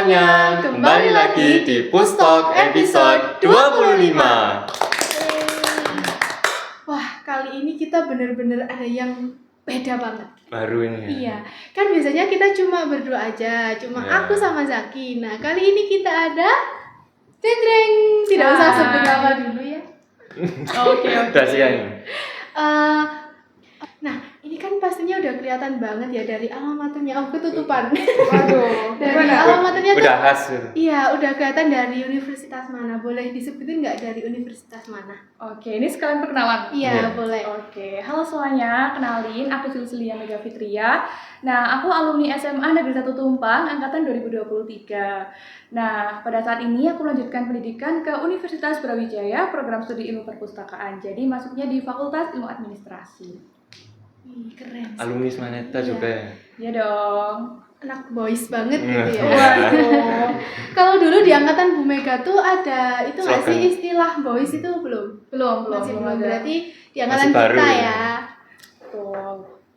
semuanya, kembali lagi di Pustok episode 25. Wah, kali ini kita bener-bener ada yang beda banget. Baru ini ya? Iya, kan biasanya kita cuma berdua aja, cuma aku sama Zaki. Nah, kali ini kita ada Jeng, tidak usah sebut nama dulu ya. Oke. Nah, ini kan pastinya udah kelihatan banget ya dari alamaternya. Oh, ketutupan. Waduh. Dari alamaternya tuh. Udah khas. Iya, udah kelihatan dari universitas mana. Boleh disebutin nggak dari universitas mana? Oke, ini sekalian perkenalan. Iya, boleh. Oke, halo semuanya. Kenalin, aku Zulsilia Mega Fitria. Nah, aku alumni SMA Negeri 1 Tumpang angkatan 2023. Nah, pada saat ini aku melanjutkan pendidikan ke Universitas Brawijaya, program studi ilmu perpustakaan. Jadi masuknya di Fakultas Ilmu Administrasi. Keren. Alumni Maneta juga ya? Iya dong. Anak boys banget gitu ya. Waduh. Kalau dulu di angkatan Bu Mega tuh ada itu nggak sih Slogan. istilah boys itu belum? Masih belum. ada. Berarti di angkatan Masih baru kita ya. ya. Betul.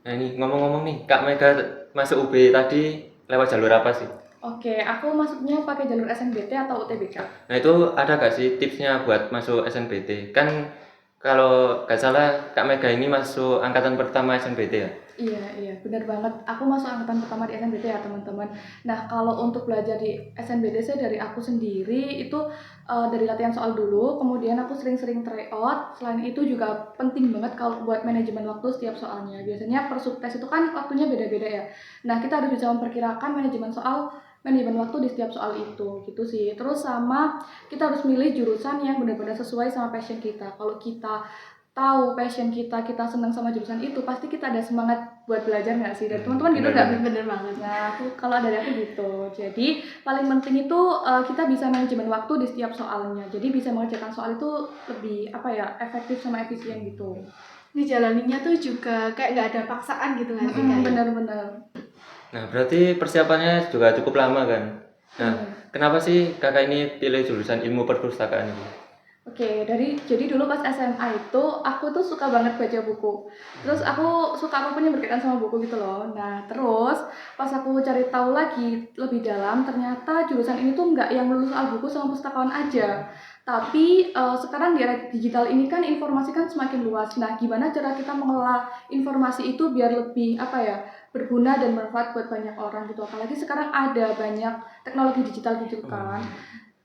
Nah ini ngomong-ngomong nih, Kak Mega masuk UB tadi lewat jalur apa sih? Oke, aku masuknya pakai jalur SNBT atau UTBK. Nah itu ada gak sih tipsnya buat masuk SNBT? Kan kalau gak salah Kak Mega ini masuk angkatan pertama SNBT ya? Iya, benar banget. Aku masuk angkatan pertama di SNBT ya teman-teman. Nah, kalau untuk belajar di SNBT saya dari aku sendiri itu dari latihan soal dulu, kemudian aku sering-sering tryout. Selain itu juga penting banget kalau buat manajemen waktu setiap soalnya. Biasanya per subtes itu kan waktunya beda-beda ya. Nah, kita harus bisa memperkirakan manajemen waktu di setiap soal itu, gitu sih. Terus sama kita harus milih jurusan yang benar-benar sesuai sama passion kita. Kalau kita tahu passion kita senang sama jurusan itu, pasti kita ada semangat buat belajar nggak sih? Dan teman-teman gitu nggak? Bener banget. Nah, kalau dari aku gitu. Jadi paling penting itu kita bisa manajemen waktu di setiap soalnya. Jadi bisa mengerjakan soal itu lebih efektif sama efisien gitu. Ini jalaninya tuh juga kayak nggak ada paksaan gitu nggak sih? Benar-benar. Nah berarti persiapannya juga cukup lama kan? Nah kenapa sih kakak ini pilih jurusan ilmu perpustakaan ini? Oke, jadi dulu pas SMA itu aku tuh suka banget baca buku. Terus aku suka apapun yang berkaitan sama buku gitu loh. Nah, terus pas aku cari tahu lagi lebih dalam, ternyata jurusan ini tuh nggak yang lulus soal buku sama pustakawan aja. Tapi sekarang di era digital ini kan informasi kan semakin luas. Nah, gimana cara kita mengelola informasi itu biar lebih berguna dan bermanfaat buat banyak orang gitu. Apalagi sekarang ada banyak teknologi digital gitu kan.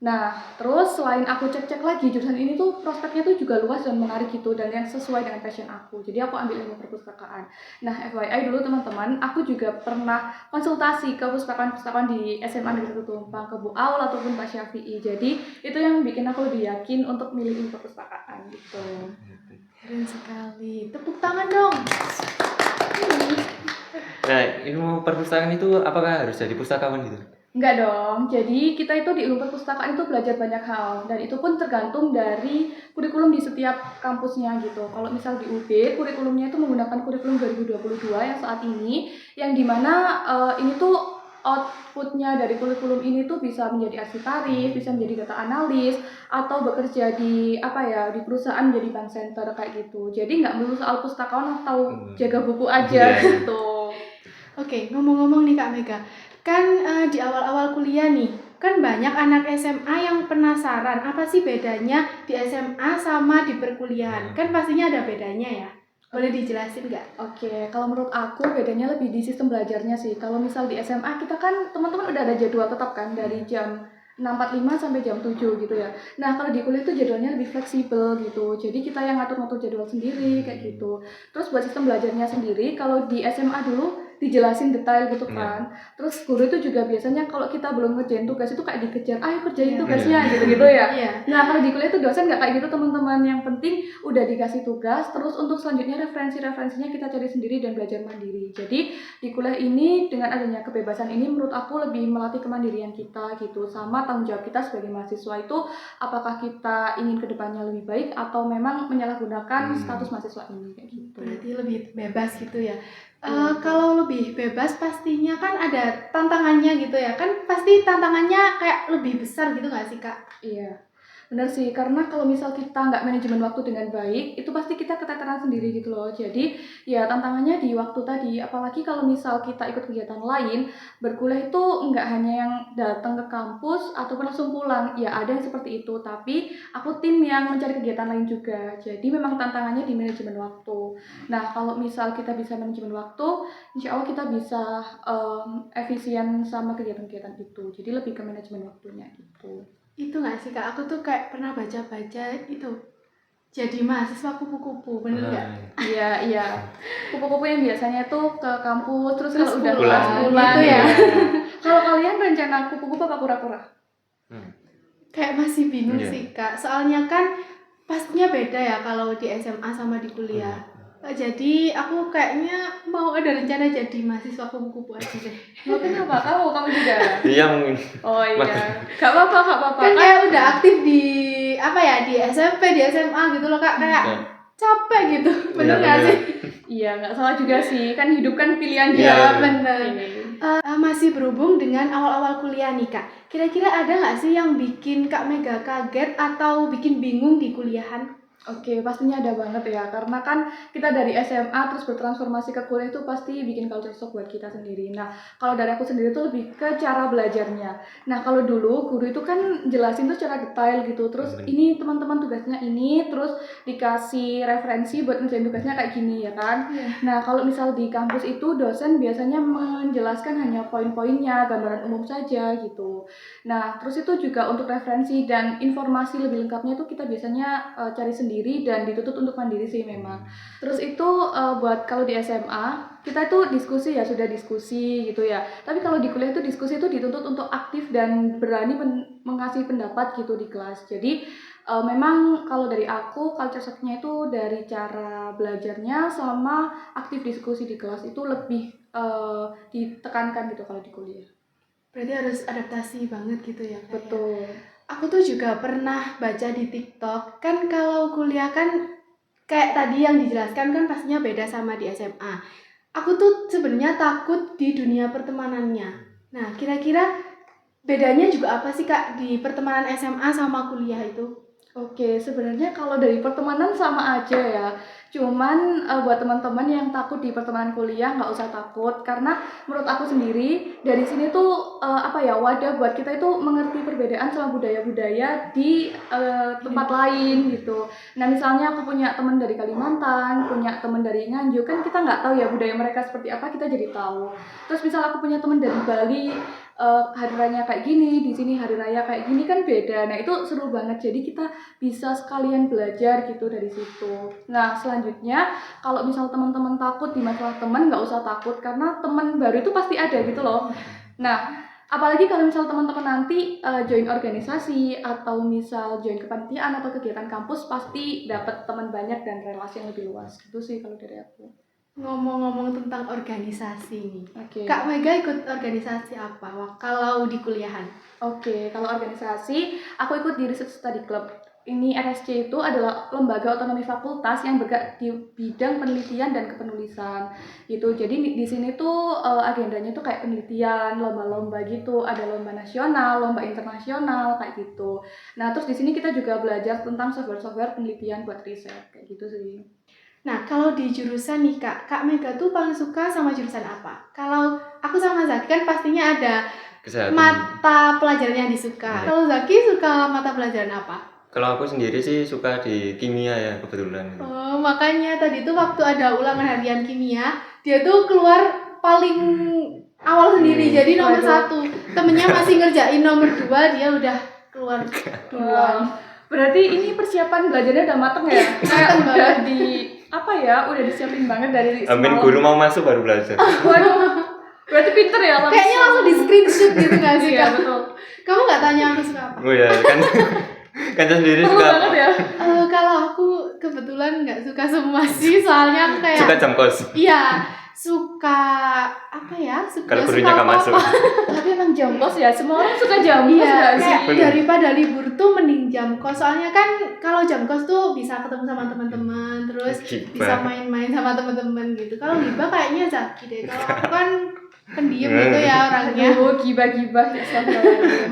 Nah, terus selain aku cek-cek lagi, jurusan ini tuh prospeknya tuh juga luas dan menarik gitu, dan yang sesuai dengan passion aku. Jadi aku ambil ilmu perpustakaan. Nah, FYI dulu teman-teman, aku juga pernah konsultasi ke pustakaan di SMA Negeri 1 Tumpang, ke Bu Aul ataupun Pak Syafi'i. Jadi itu yang bikin aku lebih yakin untuk milih ilmu perpustakaan gitu. Keren sekali. Tepuk tangan dong. Nah ilmu perpustakaan itu apakah harus jadi pustakawan gitu? Enggak dong, jadi kita itu di ilmu perpustakaan itu belajar banyak hal, dan itu pun tergantung dari kurikulum di setiap kampusnya gitu. Kalau misal di UB, kurikulumnya itu menggunakan kurikulum 2022 yang saat ini, yang dimana ini tuh outputnya dari kurikulum ini tuh bisa menjadi arsitaris, bisa menjadi data analis, atau bekerja di di perusahaan menjadi bank center kayak gitu. Jadi nggak melulu soal pustakawan atau jaga buku aja gitu. Oke, ngomong-ngomong nih Kak Mega, kan di awal-awal kuliah nih, kan banyak anak SMA yang penasaran apa sih bedanya di SMA sama di perkuliahan. Kan pastinya ada bedanya ya. Boleh dijelasin nggak? Oke, kalau menurut aku bedanya lebih di sistem belajarnya sih. Kalau misal di SMA kita kan teman-teman udah ada jadwal tetap kan dari jam 6.45 sampai jam 7 gitu ya. Nah, kalau di kuliah itu jadwalnya lebih fleksibel gitu. Jadi kita yang ngatur-ngatur jadwal sendiri kayak gitu. Terus buat sistem belajarnya sendiri, kalau di SMA dulu dijelasin detail gitu kan. Terus guru itu juga biasanya kalau kita belum ngerjain tugas itu kayak dikejar, ayo kerjain tugasnya gitu-gitu ya. Nah, kalau di kuliah itu dosen nggak kayak gitu teman-teman. Yang penting udah dikasih tugas, terus untuk selanjutnya referensinya kita cari sendiri dan belajar mandiri. Jadi di kuliah ini dengan adanya kebebasan ini menurut aku lebih melatih kemandirian kita gitu, sama tanggung jawab kita sebagai mahasiswa itu apakah kita ingin kedepannya lebih baik atau memang menyalahgunakan status mahasiswa ini kayak gitu. Berarti lebih bebas gitu ya. Kalau lebih bebas pastinya kan ada tantangannya gitu ya. Kan pasti tantangannya kayak lebih besar gitu nggak sih Kak? Iya. Benar sih, karena kalau misal kita nggak manajemen waktu dengan baik, itu pasti kita keteteran sendiri gitu loh. Jadi ya tantangannya di waktu tadi, apalagi kalau misal kita ikut kegiatan lain, berkuliah itu nggak hanya yang datang ke kampus ataupun langsung pulang. Ya ada yang seperti itu, tapi aku tim yang mencari kegiatan lain juga. Jadi memang tantangannya di manajemen waktu. Nah kalau misal kita bisa manajemen waktu, insya Allah kita bisa efisien sama kegiatan-kegiatan itu. Jadi lebih ke manajemen waktunya gitu. Itu nggak sih Kak, aku tuh kayak pernah baca-baca itu jadi mahasiswa kupu-kupu, bener nggak? Iya. Kupu-kupu yang biasanya tuh ke kampus, terus kalau udah pulang. kelas pulang Gitu ya. Kalau kalian rencana kupu-kupu apa kura-kura? Kayak masih bingung Iya. sih Kak, soalnya kan pastinya beda ya kalau di SMA sama di kuliah. Jadi aku kayaknya mau ada rencana jadi mahasiswa kupu-kupu aja deh. Lo kenapa? Kamu juga? Iya mungkin. Oh iya. Gak apa-apa. Kan kayak udah aktif di apa ya, di SMP, di SMA gitu loh Kak, kayak Ya. capek gitu. Bener Iya, nggak bener. sih? Iya, nggak salah juga sih. Kan hidup kan pilihan Iya, Iya juga. bener. Oke. Masih berhubung dengan awal-awal kuliah nih Kak, kira-kira ada nggak sih yang bikin Kak Mega kaget atau bikin bingung di kuliahan? Oke, pastinya ada banget ya. Karena kan kita dari SMA terus bertransformasi ke kuliah itu pasti bikin culture shock buat kita sendiri. Nah, kalau dari aku sendiri tuh lebih ke cara belajarnya. Nah, kalau dulu guru itu kan jelasin tuh secara detail gitu. Terus ini teman-teman tugasnya ini, terus dikasih referensi buat ngerjain tugasnya kayak gini ya kan. Nah, kalau misal di kampus itu dosen biasanya menjelaskan hanya poin-poinnya, gambaran umum saja gitu. Nah, terus itu juga untuk referensi dan informasi lebih lengkapnya itu kita biasanya cari sendiri dan dituntut untuk mandiri sih memang. Terus itu buat kalau di SMA kita itu diskusi ya, sudah diskusi gitu ya. Tapi kalau di kuliah itu diskusi itu dituntut untuk aktif dan berani mengasih pendapat gitu di kelas. Jadi memang kalau dari aku culture shock-nya itu dari cara belajarnya sama aktif diskusi di kelas itu lebih ditekankan gitu kalau di kuliah. Berarti harus adaptasi banget gitu ya Kak? Betul. Aku tuh juga pernah baca di TikTok, kan kalau kuliah kan kayak tadi yang dijelaskan kan pastinya beda sama di SMA. Aku tuh sebenarnya takut di dunia pertemanannya. Nah, kira-kira bedanya juga apa sih Kak di pertemanan SMA sama kuliah itu? Oke, sebenarnya kalau dari pertemanan sama aja ya. Cuman buat teman-teman yang takut di pertemanan kuliah nggak usah takut karena menurut aku sendiri dari sini tuh wadah buat kita itu mengerti perbedaan sama budaya-budaya di tempat lain gitu. Nah misalnya aku punya teman dari Kalimantan, punya teman dari Nganjuk, kan kita nggak tahu ya budaya mereka seperti apa, kita jadi tahu. Terus misal aku punya teman dari Bali, hari raya kayak gini, di sini hari raya kayak gini kan beda. Nah itu seru banget, jadi kita bisa sekalian belajar gitu dari situ. Nah selanjutnya kalau misal teman-teman takut di masalah teman, nggak usah takut karena teman baru itu pasti ada gitu loh. Nah apalagi kalau misal teman-teman nanti join organisasi atau misal join kepanitiaan atau kegiatan kampus, pasti dapat teman banyak dan relasi yang lebih luas. Itu sih kalau dari aku. Ngomong-ngomong tentang organisasi nih, Oke. Kak Mega ikut organisasi apa kalau di kuliahan? Oke, kalau organisasi, aku ikut di Research Study Club. Ini RSC itu adalah lembaga otonomi fakultas yang bergerak di bidang penelitian dan kepenulisan gitu. Jadi di sini tuh agendanya tuh kayak penelitian, lomba-lomba gitu, ada lomba nasional, lomba internasional kayak gitu. Nah, terus di sini kita juga belajar tentang software-software penelitian buat riset kayak gitu sih. Nah, kalau di jurusan nih Kak Mega tuh paling suka sama jurusan apa? Kalau aku sama Zaki kan pastinya ada Kesehatan. mata pelajaran yang disuka. Kalau Zaki suka mata pelajaran apa? Kalau aku sendiri sih suka di kimia ya kebetulan. Oh, makanya tadi tuh waktu ada ulangan harian kimia, dia tuh keluar paling awal sendiri, jadi nomor 1. Temennya masih ngerjain nomor 2, dia udah keluar duluan. Berarti ini persiapan belajarnya udah mateng ya? Kayak udah udah disiapin banget dari Amin semalam. guru mau masuk baru belajar. Waduh, berarti pinter ya langsung. Kayaknya langsung di screenshot gitu nggak sih Iya, Kak? betul. Kamu nggak tanya aku suka apa? Oh ya kan kan saya sendiri Perlu suka banget ya. Kalau aku kebetulan nggak suka semua sih, soalnya aku kayak suka jam kos. iya, suka apa ya? Kalau Suka gurunya nggak masuk. Tapi emang jam kos ya, semua orang suka jam kos Iya, nggak sih? kayak Bener. daripada libur tuh mending jam kos. Soalnya kan kalau jam kos tuh bisa ketemu sama teman-teman, terus Gibah. bisa main-main sama teman-teman gitu. Kalau Hiba kayaknya Zaki deh. Kalau aku kan pendiam gitu ya orangnya. Aduh, gibah-gibah ya.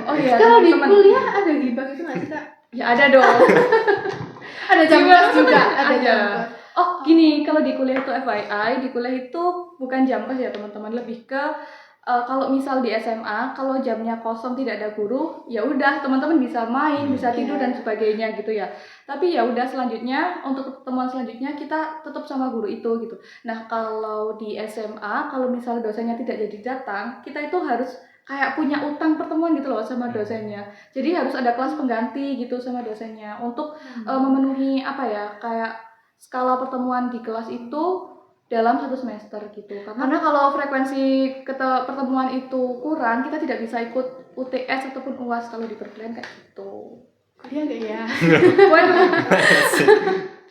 Oh iya, Kalau di teman-teman. kuliah ada Hiba gitu nggak sih Kak? Ya ada dong. Ada jam Gimana kos juga, tuh? ada jam kos. Oh gini, kalau di kuliah itu FYI, di kuliah itu bukan jam kos ya teman-teman, lebih ke kalau misal di SMA, kalau jamnya kosong tidak ada guru, ya udah teman-teman bisa main, bisa tidur dan sebagainya gitu ya. Tapi ya udah selanjutnya untuk pertemuan selanjutnya kita tetap sama guru itu gitu. Nah kalau di SMA, kalau misal dosennya tidak jadi datang, kita itu harus kayak punya utang pertemuan gitu loh sama dosennya. Jadi harus ada kelas pengganti gitu sama dosennya untuk memenuhi apa ya kayak skala pertemuan di kelas itu dalam satu semester gitu. Karena kalau frekuensi pertemuan itu kurang, kita tidak bisa ikut UTS ataupun UAS kalau di perkuliahan kayak gitu. Kuliah nggak ya? Waduh,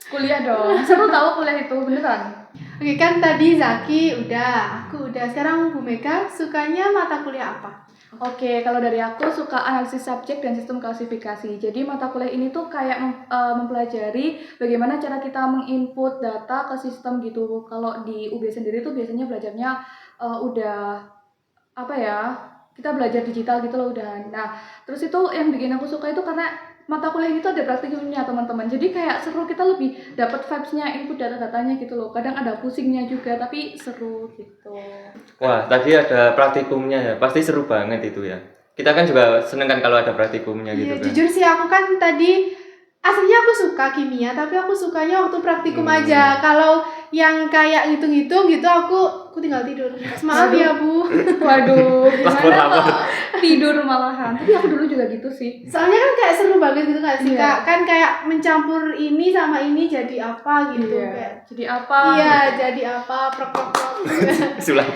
kuliah dong. Seru tahu kuliah itu beneran. Oke, kan tadi Zaki udah, aku udah. Sekarang Bu Mega sukanya mata kuliah apa? Oke, kalau dari aku suka analisis subjek dan sistem klasifikasi. Jadi mata kuliah ini tuh kayak mempelajari bagaimana cara kita menginput data ke sistem gitu. Kalau di UB sendiri tuh biasanya belajarnya udah apa ya? Kita belajar digital gitu loh udah. Nah, terus itu yang bikin aku suka itu karena mata kuliah ini tuh ada praktikumnya teman-teman. Jadi kayak seru, kita lebih dapat vibes-nya, input data-datanya gitu loh. Kadang ada pusingnya juga tapi seru gitu. Wah, tadi ada praktikumnya ya. Pasti seru banget itu ya. Kita kan juga seneng kan kalau ada praktikumnya gitu Iya, kan. jujur sih aku kan tadi aslinya aku suka kimia, tapi aku sukanya waktu praktikum aja. Kalau yang kayak ngitung-ngitung gitu aku tinggal tidur. Maaf ya Bu. Waduh, gimana Lapor-lapor. kok tidur malahan. Tapi aku dulu juga gitu sih. Soalnya kan kayak seru banget gitu gak sih Iya. Kak? Kan kayak mencampur ini sama ini jadi apa gitu kayak. Jadi apa? Iya, jadi apa? Prok. Sulap.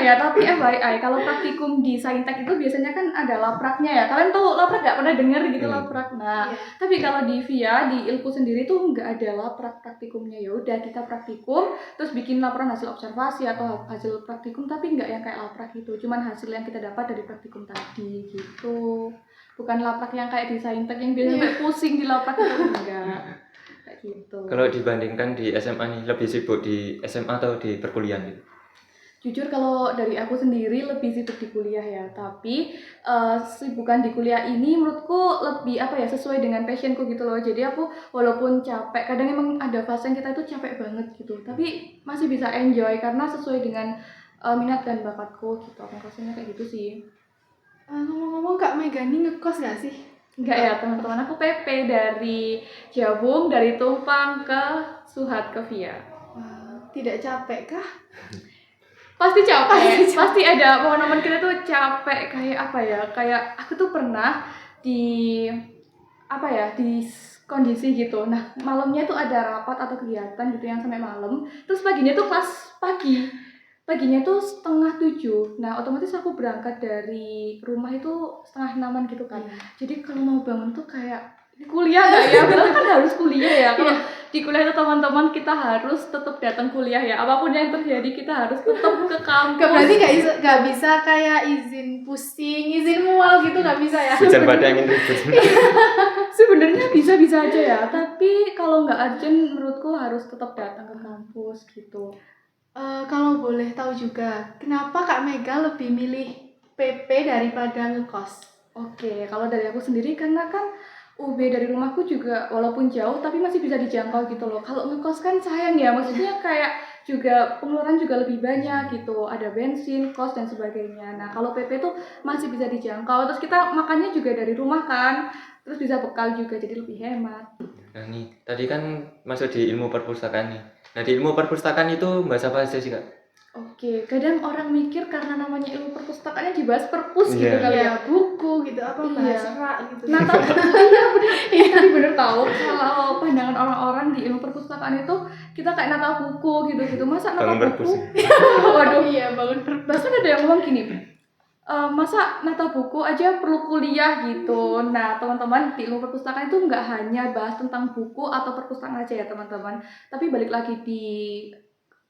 Ya, tapi FYI, kalau praktikum di Saintek itu biasanya kan ada lapraknya ya. Kalian tuh laprak gak pernah denger gitu laprak. Nah, Iya. tapi kalau di VIA, di Ilku sendiri tuh nggak ada laprak praktikumnya. Ya udah kita praktikum, terus bikin laporan hasil observasi atau hasil praktikum, tapi nggak yang kayak laprak gitu. Cuman hasil yang kita dapat dari praktikum tadi gitu. Bukan laprak yang kayak di Saintek yang biasanya sampai pusing di laprak itu enggak. Kayak gitu. Kalau dibandingkan di SMA nih, lebih sibuk di SMA atau di perkuliahan gitu? Jujur kalau dari aku sendiri lebih sibuk di kuliah ya, tapi sibukan di kuliah ini menurutku lebih apa ya sesuai dengan passionku gitu loh. Jadi aku walaupun capek, kadang emang ada fase yang kita itu capek banget gitu, tapi masih bisa enjoy karena sesuai dengan minat dan bakatku gitu. Aku rasanya kayak gitu sih. Ngomong-ngomong Kak Megani ngekos gak sih? Enggak ya teman-teman, aku PP dari Jabung, dari Tumpang ke Suhat ke Via. Wah, tidak capek kah? Pasti capek. Pasti ada momen-momen kita tuh capek kayak apa ya? Kayak aku tuh pernah di apa ya? Di kondisi gitu. Nah, malamnya tuh ada rapat atau kegiatan gitu yang sampai malam. Terus paginya tuh kelas pagi. Paginya tuh 6:30. Nah, otomatis aku berangkat dari rumah itu 5:30 gitu kan. Jadi kalau mau bangun tuh kayak kuliah nggak ya? Padahal kan harus kuliah ya. Kalau di kuliah itu teman-teman kita harus tetap datang kuliah ya. Apapun yang terjadi kita harus tetap ke kampus. Berarti gak bisa kayak izin pusing, izin mual gitu gak bisa ya? Hujan pada angin ribut. Sebenarnya bisa-bisa aja ya. Tapi kalau nggak urgent menurutku harus tetap datang ke kampus gitu. Kalau boleh tahu juga, kenapa Kak Mega lebih milih PP daripada ngekos? Oke, kalau dari aku sendiri karena kan UB dari rumahku juga walaupun jauh tapi masih bisa dijangkau gitu loh. Kalau ngekos kan sayang ya, maksudnya kayak juga pengeluaran juga lebih banyak gitu. Ada bensin, kos dan sebagainya. Nah, kalau PP tuh masih bisa dijangkau. Terus kita makannya juga dari rumah kan. Terus bisa bekal juga jadi lebih hemat. Nah nih, tadi kan masuk di ilmu perpustakaan nih. Nah di ilmu perpustakaan itu bahas apa aja sih Kak? Oke, kadang orang mikir karena namanya ilmu perpustakaannya dibahas perpus gitu Iya. kali ya. Ya buku gitu, apa Iya. bahas rak gitu. Nah, iya bener, tapi bener tahu kalau pandangan orang-orang di ilmu perpustakaan itu kita kayak nata buku gitu-gitu. Masa nata Bangun buku? perpus. Waduh, Iya, bangun perpus. bahkan ada yang ngomong gini, masa nata buku aja perlu kuliah gitu. Nah, teman-teman di ilmu perpustakaan itu nggak hanya bahas tentang buku atau perpustakaan aja ya teman-teman, tapi balik lagi di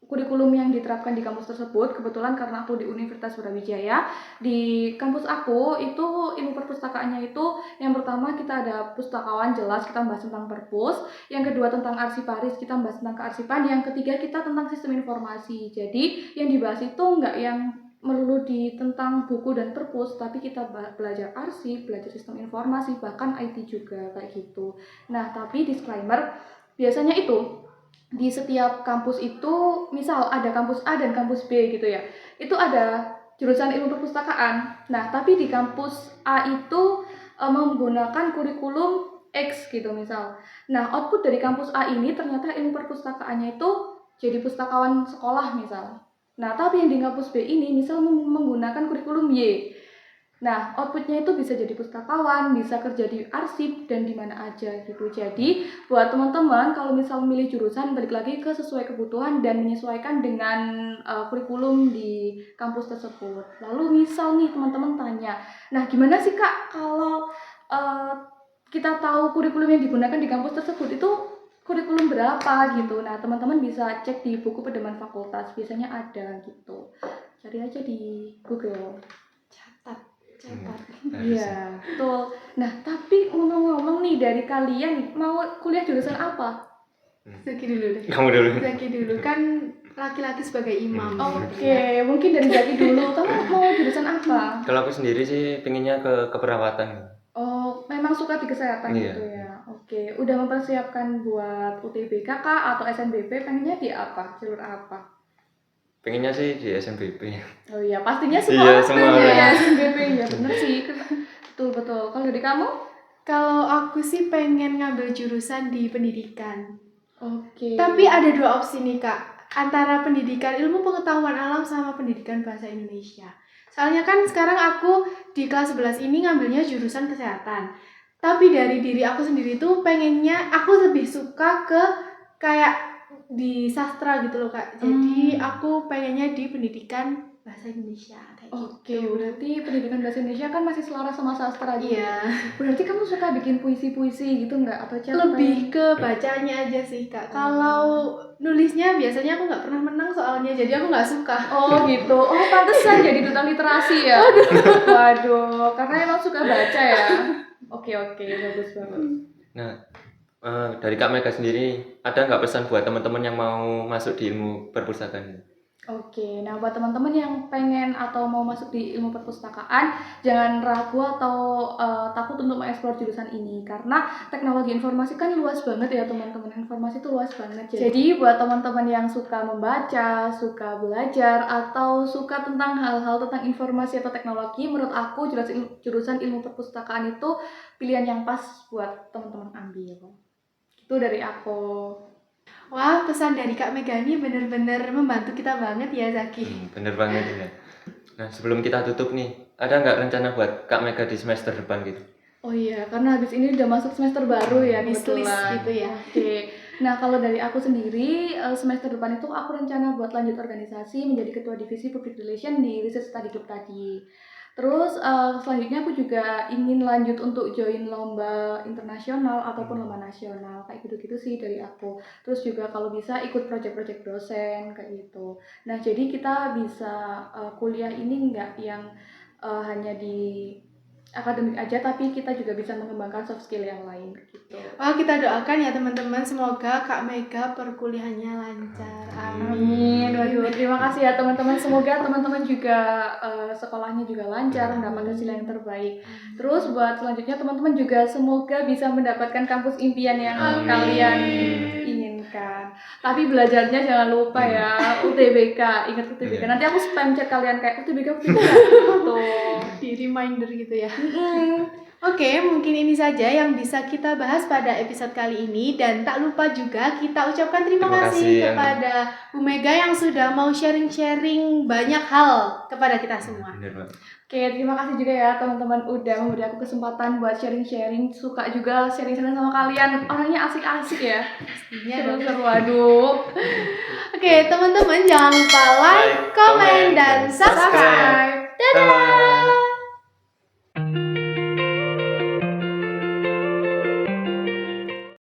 kurikulum yang diterapkan di kampus tersebut. Kebetulan karena aku di Universitas Brawijaya, di kampus aku itu ilmu perpustakaannya itu yang pertama kita ada pustakawan, jelas kita bahas tentang perpus, yang kedua tentang arsiparis, kita bahas tentang kearsipan, yang ketiga kita tentang sistem informasi. Jadi yang dibahas itu nggak yang melulu di tentang buku dan perpus, tapi kita belajar arsip, belajar sistem informasi, bahkan IT juga kayak gitu. Nah, tapi disclaimer, biasanya itu di setiap kampus itu, misal ada kampus A dan kampus B gitu ya, itu ada jurusan ilmu perpustakaan. Nah, tapi di kampus A itu menggunakan kurikulum X gitu misal. Nah, output dari kampus A ini ternyata ilmu perpustakaannya itu jadi pustakawan sekolah misal. Nah, tapi yang di kampus B ini misal menggunakan kurikulum Y. Nah, outputnya itu bisa jadi pustakawan, bisa kerja di arsip, dan di mana aja gitu. Jadi, buat teman-teman kalau misal memilih jurusan, balik lagi ke sesuai kebutuhan dan menyesuaikan dengan kurikulum di kampus tersebut. Lalu misal nih teman-teman tanya, nah gimana sih Kak kalau kita tahu kurikulum yang digunakan di kampus tersebut itu kurikulum berapa gitu. Nah, teman-teman bisa cek di buku pedoman fakultas, biasanya ada gitu. Cari aja di Google. Catat. Iya, betul. Nah, tapi ngomong-ngomong nih, dari kalian mau kuliah jurusan apa? Zaki dulu deh. Kamu dulu. Zaki dulu, kan laki-laki sebagai imam. Oke, mungkin dari Zaki dulu. Kamu mau jurusan apa? Kalau aku sendiri sih pinginnya ke keperawatan. Oh, memang suka di kesehatan Iya. gitu ya. Oke, udah mempersiapkan buat UTBK kah atau SNBP, pengennya di apa? Jalur apa? Pengennya sih di SNBP. Oh iya, pastinya Iya, semua semua pengen orang. ya SNBP ya, bener sih. Betul. Kalau dari kamu? Kalau aku sih pengen ngambil jurusan di pendidikan. Oke. Tapi ada dua opsi nih Kak, antara pendidikan ilmu pengetahuan alam sama pendidikan bahasa Indonesia. Soalnya kan sekarang aku di kelas 11 ini ngambilnya jurusan kesehatan. Tapi dari diri aku sendiri tuh pengennya aku lebih suka ke kayak di sastra gitu loh Kak. Jadi aku pengennya di pendidikan bahasa Indonesia kayak Oke, gitu. berarti pendidikan bahasa Indonesia kan masih selaras sama sastra gitu. Iya. Berarti kamu suka bikin puisi-puisi gitu nggak? Atau cerpen? Lebih ke bacanya aja sih Kak. Kalau nulisnya biasanya aku nggak pernah menang soalnya, jadi aku nggak suka. Oh gitu. Oh pantesan jadi duta literasi ya. Waduh, karena emang suka baca ya. Oke, bagus. Nah, dari Kak Mega sendiri ada nggak pesan buat teman-teman yang mau masuk di ilmu perpustakaan? Oke, nah buat teman-teman yang pengen atau mau masuk di ilmu perpustakaan, jangan ragu atau takut untuk mengeksplor jurusan ini karena teknologi informasi kan luas banget ya teman-teman. Informasi itu luas banget. Jadi buat teman-teman yang suka membaca, suka belajar atau suka tentang hal-hal tentang informasi atau teknologi, menurut aku jurusan ilmu perpustakaan itu pilihan yang pas buat teman-teman ambil. Itu dari aku. Wah, pesan dari Kak Mega ini bener-bener membantu kita banget ya Zaki. Bener banget ya. Nah, sebelum kita tutup nih, ada nggak rencana buat Kak Mega di semester depan gitu? Oh iya, karena habis ini udah masuk semester baru ya Wishlist kebetulan. gitu ya. Oke. Nah, kalau dari aku sendiri, semester depan itu aku rencana buat lanjut organisasi menjadi ketua divisi public relation di Research Study Group tadi. Terus selanjutnya aku juga ingin lanjut untuk join lomba internasional ataupun lomba nasional kayak gitu-gitu sih dari aku. Terus juga kalau bisa ikut project-project dosen kayak gitu. Nah, jadi kita bisa kuliah ini nggak yang hanya di akademik aja, tapi kita juga bisa mengembangkan soft skill yang lain gitu. Wah, kita doakan ya teman-teman, semoga Kak Mega perkuliahannya lancar. Amin. Waduh, terima kasih ya teman-teman. Semoga teman-teman juga sekolahnya juga lancar, mendapatkan hasil yang terbaik. Terus buat selanjutnya teman-teman juga semoga bisa mendapatkan kampus impian yang kalian inginkan. Tapi belajarnya jangan lupa ya, UTBK. Ingat UTBK. Nanti aku spam chat kalian kayak UTBK tuh. Di reminder gitu ya. Oke, mungkin ini saja yang bisa kita bahas pada episode kali ini, dan tak lupa juga kita ucapkan terima kasih kepada Bu Mega yang sudah mau sharing-sharing banyak hal kepada kita semua. Bener banget. Oke, terima kasih juga ya teman-teman udah memberi aku kesempatan buat sharing-sharing. Suka juga sharing-sharing sama kalian. Orangnya asik-asik ya. Seru-seru, aduh. Oke, teman-teman jangan lupa like, komen, dan subscribe.